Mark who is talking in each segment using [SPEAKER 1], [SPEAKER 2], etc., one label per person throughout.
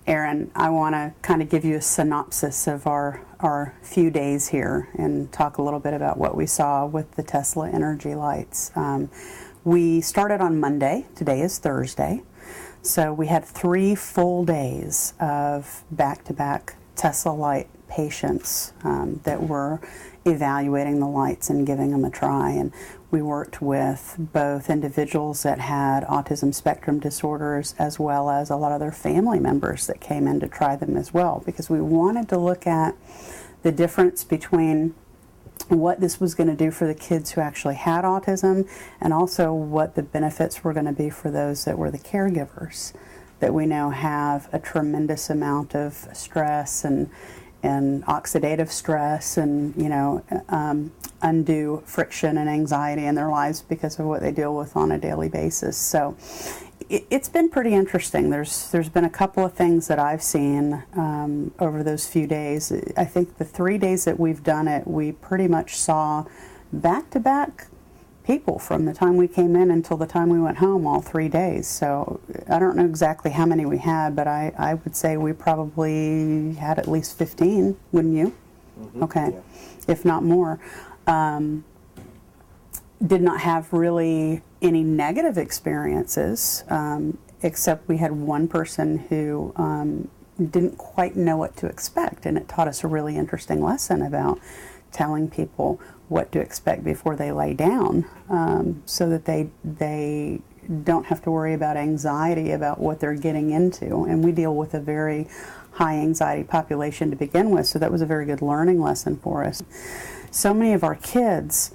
[SPEAKER 1] Aaron, I want to kind of give you a synopsis of our few days here and talk a little bit about what we saw with the Tesla energy lights. We started on Monday. Today is Thursday. So we had 3 full days of back-to-back Tesla light patients that were evaluating the lights and giving them a try. And we worked with both individuals that had autism spectrum disorders as well as a lot of their family members that came in to try them as well, because we wanted to look at the difference between what this was going to do for the kids who actually had autism and also what the benefits were going to be for those that were the caregivers that we know have a tremendous amount of stress and oxidative stress and, undue friction and anxiety in their lives because of what they deal with on a daily basis. So it's been pretty interesting. There's been a couple of things that I've seen over those few days. I think the 3 days that we've done it, we pretty much saw back-to-back people from the time we came in until the time we went home, all 3 days. So I don't know exactly how many we had, but I would say we probably had at least 15, wouldn't you? Mm-hmm. Okay, yeah. If not more. Did not have really any negative experiences, except we had one person who didn't quite know what to expect, and it taught us a really interesting lesson about telling people what to expect before they lay down, so that they don't have to worry about anxiety about what they're getting into. And we deal with a very high anxiety population to begin with, so that was a very good learning lesson for us. So many of our kids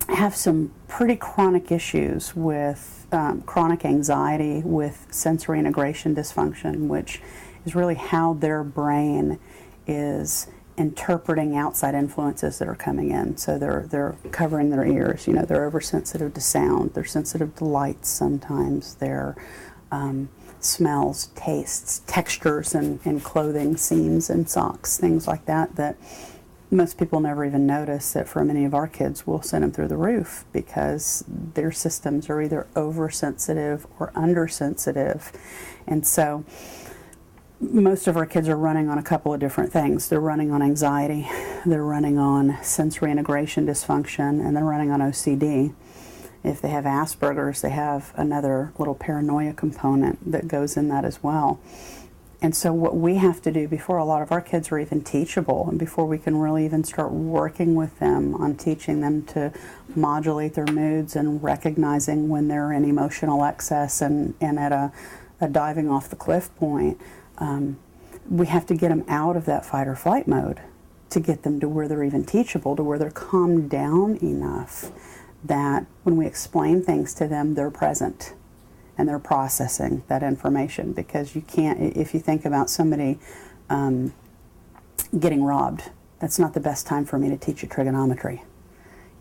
[SPEAKER 1] have some pretty chronic issues with chronic anxiety, with sensory integration dysfunction, which is really how their brain is interpreting outside influences that are coming in. So they're covering their ears. They're oversensitive to sound. They're sensitive to lights sometimes. They're smells, tastes, textures in clothing, seams and socks, things like that most people never even notice. That for many of our kids, we'll send them through the roof because their systems are either oversensitive or undersensitive. And so most of our kids are running on a couple of different things. They're running on anxiety, they're running on sensory integration dysfunction, and they're running on OCD. If they have Asperger's, they have another little paranoia component that goes in that as well. And so what we have to do before a lot of our kids are even teachable, and before we can really even start working with them on teaching them to modulate their moods and recognizing when they're in emotional excess and at a diving off the cliff point, we have to get them out of that fight or flight mode to get them to where they're even teachable, to where they're calmed down enough that when we explain things to them, they're present and they're processing that information. Because you can't, if you think about somebody getting robbed, that's not the best time for me to teach you trigonometry.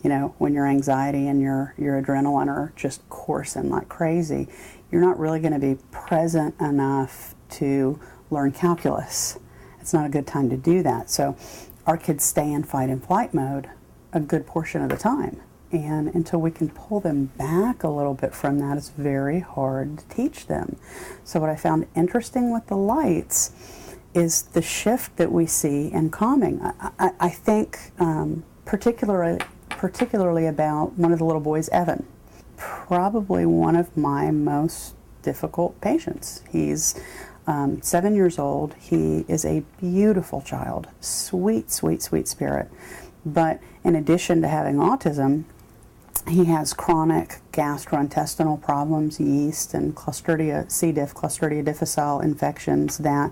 [SPEAKER 1] When your anxiety and your adrenaline are just coursing like crazy, you're not really going to be present enough to learn calculus. It's not a good time to do that. So our kids stay in fight and flight mode a good portion of the time. And until we can pull them back a little bit from that, it's very hard to teach them. So what I found interesting with the lights is the shift that we see in calming. I think particularly about one of the little boys, Evan. Probably one of my most difficult patients. He's 7 years old. He is a beautiful child, sweet, sweet, sweet spirit. But in addition to having autism, he has chronic gastrointestinal problems, yeast and Clostridia, C. diff, Clostridia difficile infections that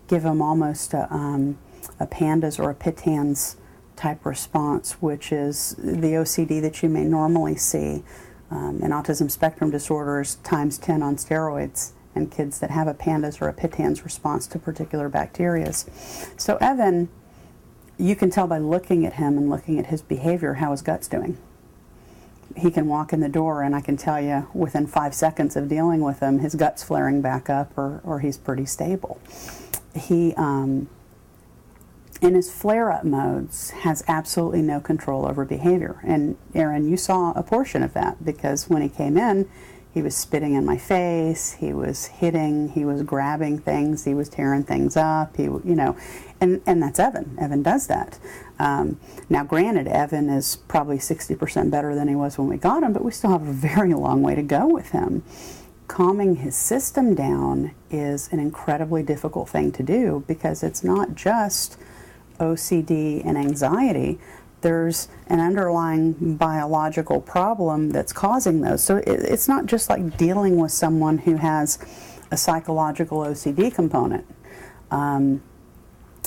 [SPEAKER 1] give him almost a PANDAS or a PITANS type response, which is the OCD that you may normally see in autism spectrum disorders times 10 on steroids, and kids that have a PANDAS or a PITANS response to particular bacteria. So Evan, you can tell by looking at him and looking at his behavior how his gut's doing. He can walk in the door and I can tell you within 5 seconds of dealing with him, his gut's flaring back up or he's pretty stable. He, in his flare-up modes, has absolutely no control over behavior. And Aaron, you saw a portion of that because when he came in, He was spitting in my face, he was hitting, he was grabbing things, he was tearing things up, and that's Evan. Evan does that. Now granted, Evan is probably 60% better than he was when we got him, but we still have a very long way to go with him. Calming his system down is an incredibly difficult thing to do because it's not just OCD and anxiety. There's an underlying biological problem that's causing those. So it's not just like dealing with someone who has a psychological OCD component.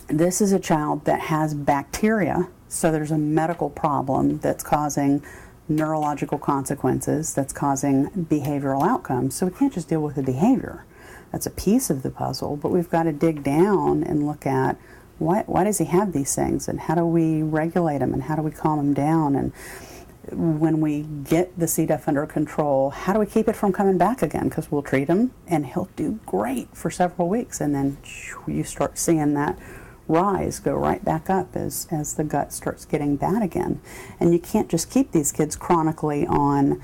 [SPEAKER 1] This is a child that has bacteria, so there's a medical problem that's causing neurological consequences, that's causing behavioral outcomes. So we can't just deal with the behavior. That's a piece of the puzzle, but we've got to dig down and look at why does he have these things, and how do we regulate him, and how do we calm him down, and when we get the C. diff under control, how do we keep it from coming back again? Because we'll treat him and he'll do great for several weeks, and then you start seeing that rise, go right back up as the gut starts getting bad again. And you can't just keep these kids chronically on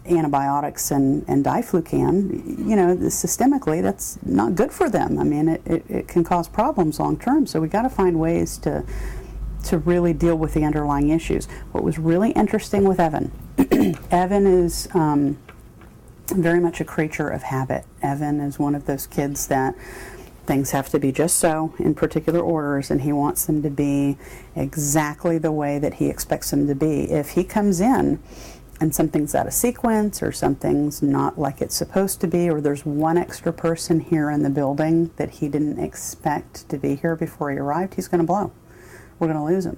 [SPEAKER 1] antibiotics and diflucan. Systemically, that's not good for them. I mean, it can cause problems long term. So we got to find ways to really deal with the underlying issues. What was really interesting with Evan, Evan is very much a creature of habit. Evan is one of those kids that things have to be just so, in particular orders, and he wants them to be exactly the way that he expects them to be. If he comes in and something's out of sequence, or something's not like it's supposed to be, or there's one extra person here in the building that he didn't expect to be here before he arrived, he's going to blow. We're going to lose him.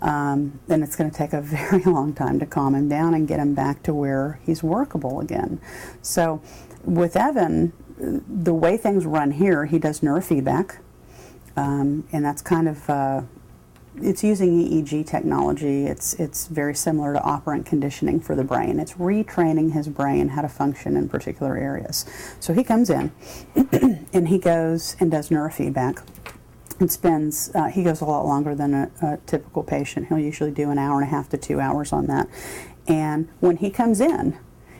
[SPEAKER 1] And it's going to take a very long time to calm him down and get him back to where he's workable again. So with Evan, the way things run here, he does neurofeedback, and that's kind of, it's using EEG technology. It's very similar to operant conditioning for the brain. It's retraining his brain how to function in particular areas. So he comes in, and he goes and does neurofeedback, and spends, he goes a lot longer than a typical patient. He'll usually do an hour and a half to 2 hours on that. And when he comes in,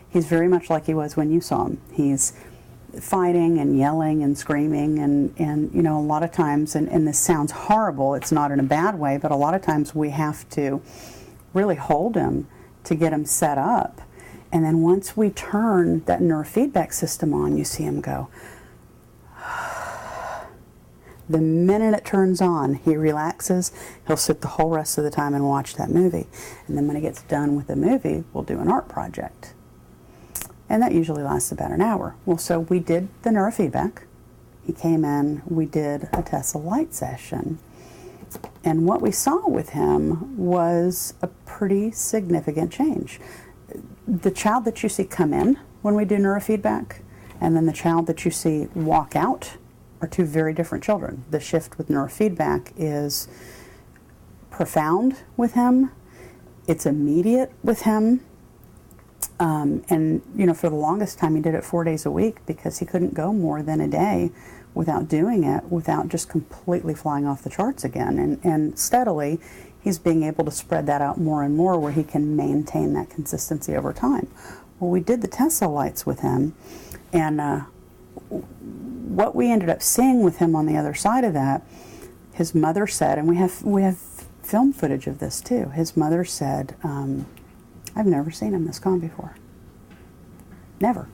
[SPEAKER 1] he's very much like he was when you saw him. He's fighting and yelling and screaming, and a lot of times, and this sounds horrible, it's not in a bad way, but a lot of times we have to really hold him to get him set up. And then once we turn that neurofeedback system on, you see him go. The minute it turns on, he relaxes. He'll sit the whole rest of the time and watch that movie. And then when he gets done with the movie, we'll do an art project. And that usually lasts about an hour. Well, so we did the neurofeedback. He came in, we did a Tesla light session. And what we saw with him was a pretty significant change. The child that you see come in when we do neurofeedback, and then the child that you see walk out, are two very different children. The shift with neurofeedback is profound with him. It's immediate with him. And, for the longest time he did it 4 days a week because he couldn't go more than a day without doing it, without just completely flying off the charts again. And steadily, he's being able to spread that out more and more where he can maintain that consistency over time. Well, we did the Tesla lights with him, and what we ended up seeing with him on the other side of that, his mother said, and we have film footage of this too, his mother said, I've never seen him this calm before. Never.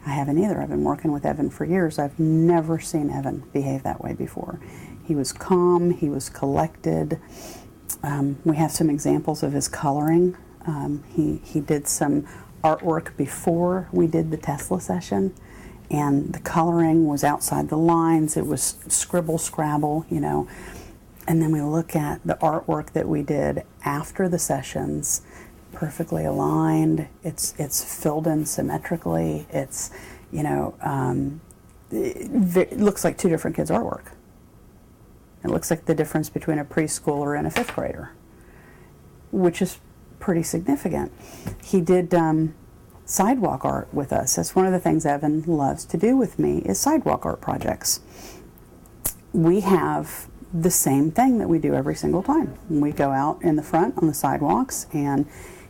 [SPEAKER 1] I haven't either. I've been working with Evan for years. I've never seen Evan behave that way before. He was calm, he was collected. We have some examples of his coloring. He did some artwork before we did the Tesla session, and the coloring was outside the lines. It was scribble, scrabble, And then we look at the artwork that we did after the sessions, perfectly aligned. It's filled in symmetrically. It's, it looks like two different kids' artwork. It looks like the difference between a preschooler and a fifth grader, which is pretty significant. He did sidewalk art with us. That's one of the things Evan loves to do with me, is sidewalk art projects. We have the same thing that we do every single time. We go out in the front on the sidewalks, and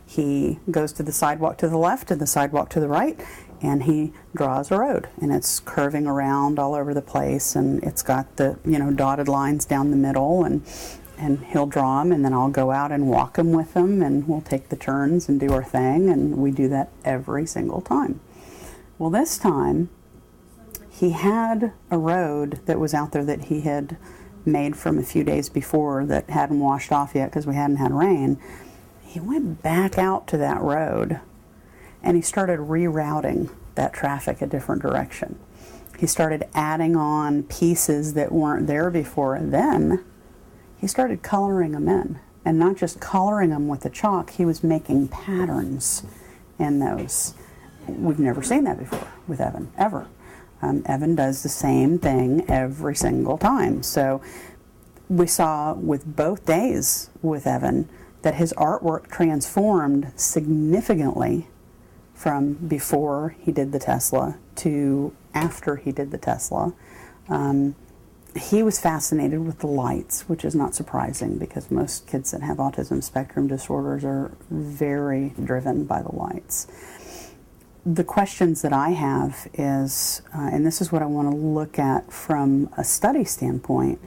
[SPEAKER 1] he goes to the sidewalk to the left and the sidewalk to the right, and he draws a road, and it's curving around all over the place, and it's got the, dotted lines down the middle, and he'll draw them, and then I'll go out and walk them with him, and we'll take the turns and do our thing, and we do that every single time. Well, this time, he had a road that was out there that he had made from a few days before that hadn't washed off yet because we hadn't had rain. He went back out to that road, and he started rerouting that traffic a different direction. He started adding on pieces that weren't there before, and then he started coloring them in. And not just coloring them with the chalk, he was making patterns in those. We've never seen that before with Evan, ever. Evan does the same thing every single time. So we saw with both days with Evan that his artwork transformed significantly from before he did the Tesla to after he did the Tesla. He was fascinated with the lights, which is not surprising because most kids that have autism spectrum disorders are very driven by the lights. The questions that I have is, and this is what I want to look at from a study standpoint,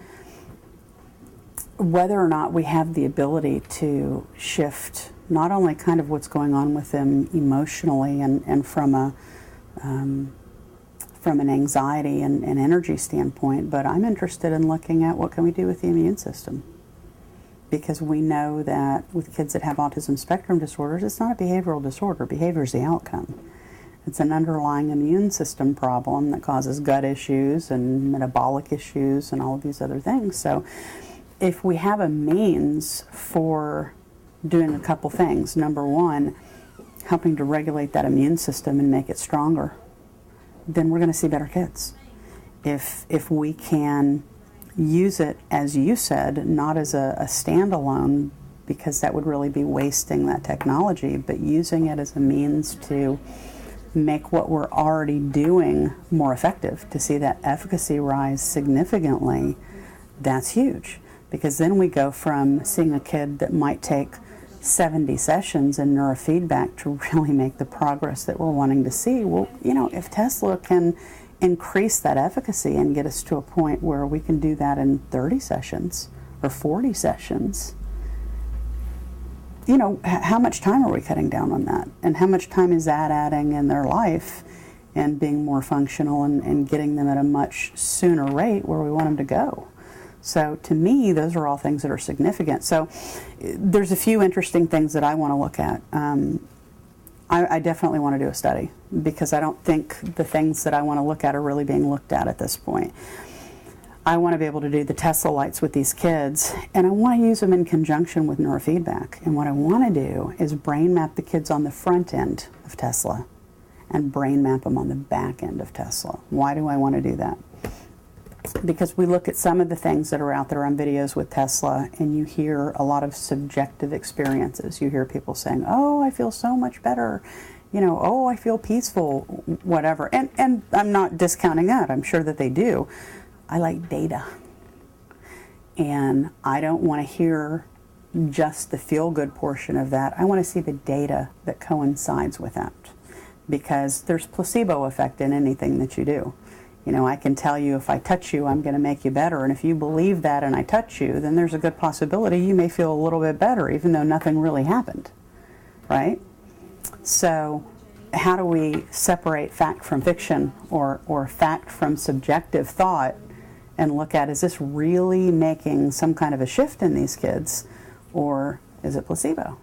[SPEAKER 1] whether or not we have the ability to shift not only kind of what's going on with them emotionally and from an anxiety and energy standpoint, but I'm interested in looking at what can we do with the immune system. Because we know that with kids that have autism spectrum disorders, it's not a behavioral disorder. Behavior is the outcome. It's an underlying immune system problem that causes gut issues and metabolic issues and all of these other things. So if we have a means for doing a couple things, number one, helping to regulate that immune system and make it stronger, then we're going to see better kids. If we can use it, as you said, not as a standalone, because that would really be wasting that technology, but using it as a means to make what we're already doing more effective, to see that efficacy rise significantly, that's huge. Because then we go from seeing a kid that might take 70 sessions in neurofeedback to really make the progress that we're wanting to see. Well, if Tesla can increase that efficacy and get us to a point where we can do that in 30 sessions or 40 sessions, how much time are we cutting down on that? And how much time is that adding in their life and being more functional and getting them at a much sooner rate where we want them to go? So to me, those are all things that are significant. So there's a few interesting things that I want to look at. I definitely want to do a study because I don't think the things that I want to look at are really being looked at this point. I want to be able to do the Tesla lights with these kids, and I want to use them in conjunction with neurofeedback. And what I want to do is brain map the kids on the front end of Tesla and brain map them on the back end of Tesla. Why do I want to do that? Because we look at some of the things that are out there on videos with Tesla, and you hear a lot of subjective experiences. You hear people saying, oh, I feel so much better. Oh, I feel peaceful, whatever. And I'm not discounting that. I'm sure that they do. I like data. And I don't want to hear just the feel-good portion of that. I want to see the data that coincides with that. Because there's placebo effect in anything that you do. I can tell you if I touch you, I'm going to make you better. And if you believe that and I touch you, then there's a good possibility you may feel a little bit better, even though nothing really happened, right? So how do we separate fact from fiction or fact from subjective thought and look at, is this really making some kind of a shift in these kids, or is it placebo?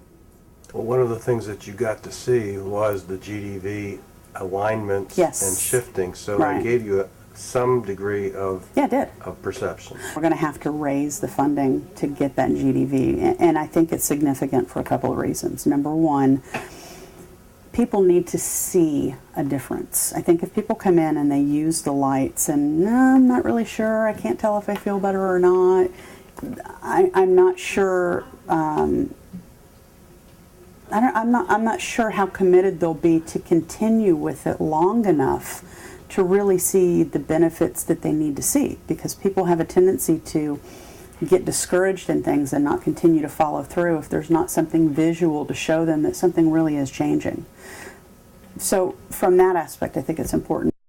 [SPEAKER 2] Well, one of the things that you got to see was the GDV alignments and shifting, so I gave you some degree of of perception.
[SPEAKER 1] We're going to have to raise the funding to get that GDV, and I think it's significant for a couple of reasons. Number one, people need to see a difference. I think if people come in and they use the lights and, no, I'm not really sure, I can't tell if I feel better or not, I'm not sure, I'm not sure how committed they'll be to continue with it long enough to really see the benefits that they need to see, because people have a tendency to get discouraged in things and not continue to follow through if there's not something visual to show them that something really is changing. So from that aspect, I think it's important.